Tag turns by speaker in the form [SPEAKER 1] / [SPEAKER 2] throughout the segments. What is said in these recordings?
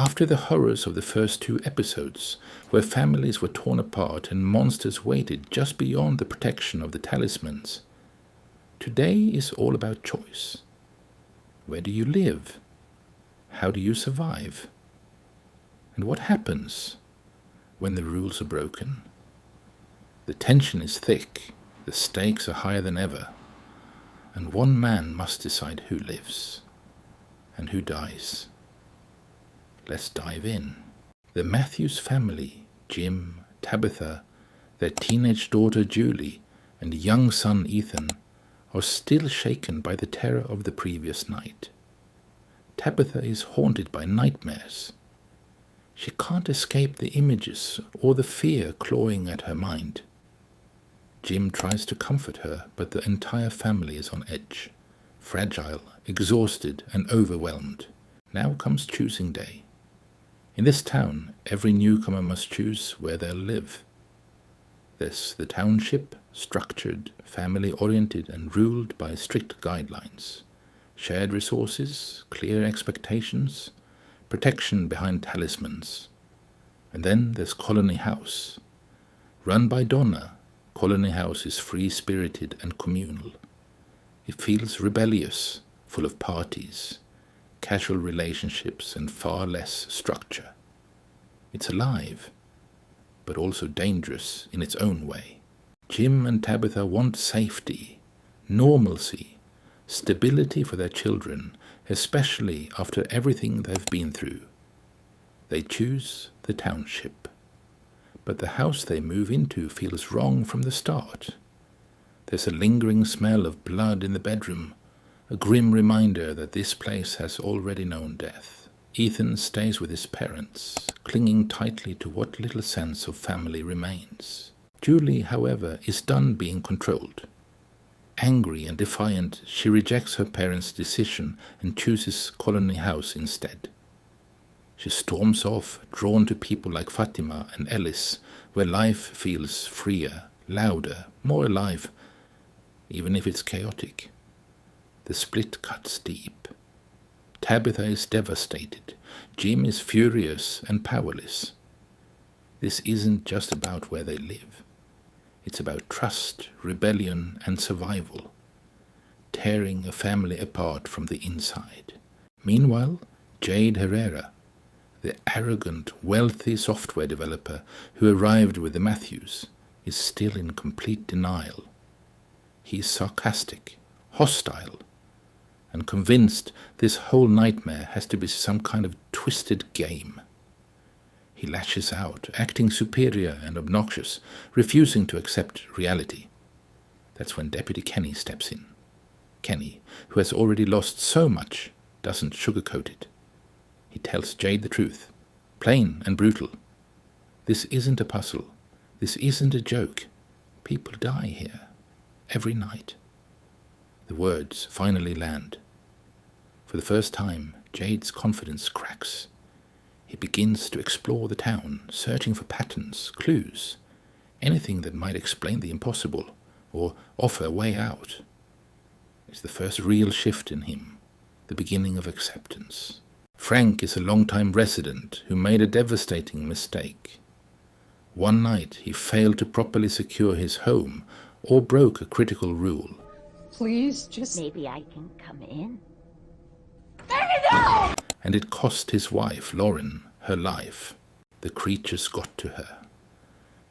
[SPEAKER 1] After the horrors of the first 2 episodes, where families were torn apart and monsters waited just beyond the protection of the talismans, today is all about choice. Where do you live? How do you survive? And what happens when the rules are broken? The tension is thick, the stakes are higher than ever, and one man must decide who lives and who dies. Let's dive in. The Matthews family, Jim, Tabitha, their teenage daughter Julie, and young son Ethan, are still shaken by the terror of the previous night. Tabitha is haunted by nightmares. She can't escape the images or the fear clawing at her mind. Jim tries to comfort her, but the entire family is on edge, fragile, exhausted, and overwhelmed. Now comes choosing day. In this town, every newcomer must choose where they'll live. There's the township, structured, family-oriented, and ruled by strict guidelines. Shared resources, clear expectations, protection behind talismans. And then there's Colony House. Run by Donna, Colony House is free-spirited and communal. It feels rebellious, full of parties, casual relationships, and far less structure. It's alive, but also dangerous in its own way. Jim and Tabitha want safety, normalcy, stability for their children, especially after everything they've been through. They choose the township, but the house they move into feels wrong from the start. There's a lingering smell of blood in the bedroom, a grim reminder that this place has already known death. Ethan stays with his parents, clinging tightly to what little sense of family remains. Julie, however, is done being controlled. Angry and defiant, she rejects her parents' decision and chooses Colony House instead. She storms off, drawn to people like Fatima and Ellis, where life feels freer, louder, more alive, even if it's chaotic. The split cuts deep. Tabitha is devastated. Jim is furious and powerless. This isn't just about where they live. It's about trust, rebellion, and survival, tearing a family apart from the inside. Meanwhile, Jade Herrera, the arrogant, wealthy software developer who arrived with the Matthews, is still in complete denial. He is sarcastic, hostile, and convinced this whole nightmare has to be some kind of twisted game. He lashes out, acting superior and obnoxious, refusing to accept reality. That's when Deputy Kenny steps in. Kenny, who has already lost so much, doesn't sugarcoat it. He tells Jade the truth, plain and brutal. This isn't a puzzle. This isn't a joke. People die here, every night. The words finally land. For the first time, Jade's confidence cracks. He begins to explore the town, searching for patterns, clues, anything that might explain the impossible or offer a way out. It's the first real shift in him, the beginning of acceptance. Frank is a long-time resident who made a devastating mistake. One night he failed to properly secure his home or broke a critical rule.
[SPEAKER 2] Please, just...
[SPEAKER 3] Maybe I can come in.
[SPEAKER 1] And it cost his wife, Lauren, her life. The creatures got to her.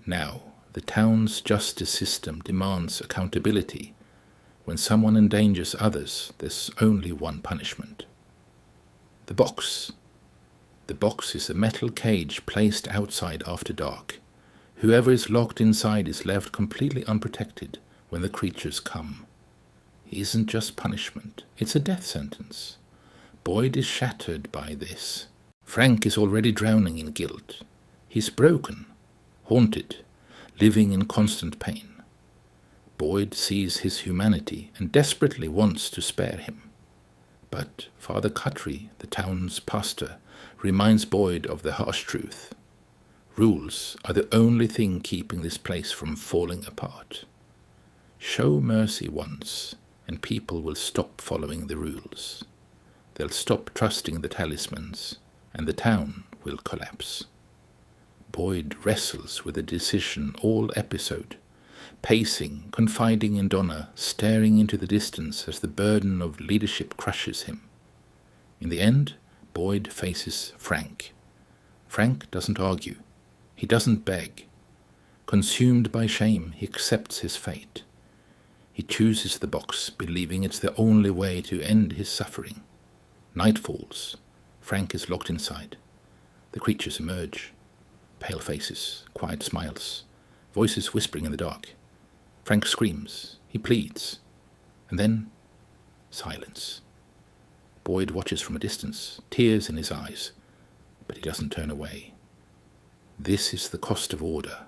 [SPEAKER 1] Now, the town's justice system demands accountability. When someone endangers others, there's only one punishment. The box. The box is a metal cage placed outside after dark. Whoever is locked inside is left completely unprotected when the creatures come. It isn't just punishment, it's a death sentence. Boyd is shattered by this. Frank is already drowning in guilt. He's broken, haunted, living in constant pain. Boyd sees his humanity and desperately wants to spare him. But Father Cutry, the town's pastor, reminds Boyd of the harsh truth. Rules are the only thing keeping this place from falling apart. Show mercy once, and people will stop following the rules. They'll stop trusting the talismans and the town will collapse. Boyd wrestles with a decision all episode, pacing, confiding in Donna, staring into the distance as the burden of leadership crushes him. In the end, Boyd faces Frank. Frank doesn't argue. He doesn't beg. Consumed by shame, he accepts his fate. He chooses the box, believing it's the only way to end his suffering. Night falls. Frank is locked inside. The creatures emerge. Pale faces, quiet smiles, voices whispering in the dark. Frank screams. He pleads. And then, silence. Boyd watches from a distance, tears in his eyes, but he doesn't turn away. This is the cost of order.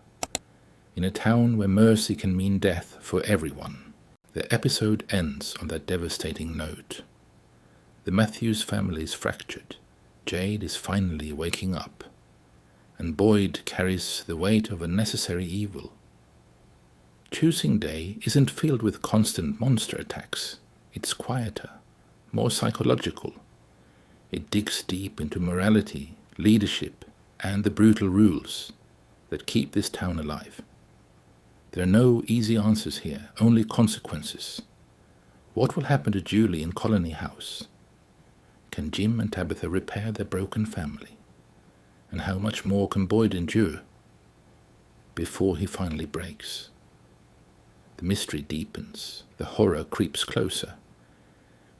[SPEAKER 1] In a town where mercy can mean death for everyone. The episode ends on that devastating note. The Matthews family is fractured. Jade is finally waking up. And Boyd carries the weight of a necessary evil. Choosing Day isn't filled with constant monster attacks. It's quieter, more psychological. It digs deep into morality, leadership, and the brutal rules that keep this town alive. There are no easy answers here, only consequences. What will happen to Julie in Colony House? Can Jim and Tabitha repair their broken family? And how much more can Boyd endure before he finally breaks? The mystery deepens, the horror creeps closer.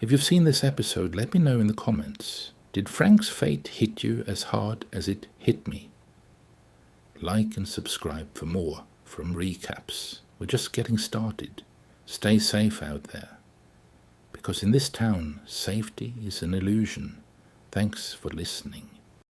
[SPEAKER 1] If you've seen this episode, let me know in the comments. Did Frank's fate hit you as hard as it hit me? Like and subscribe for more from Recaps. We're just getting started. Stay safe out there. Because in this town, safety is an illusion. Thanks for listening.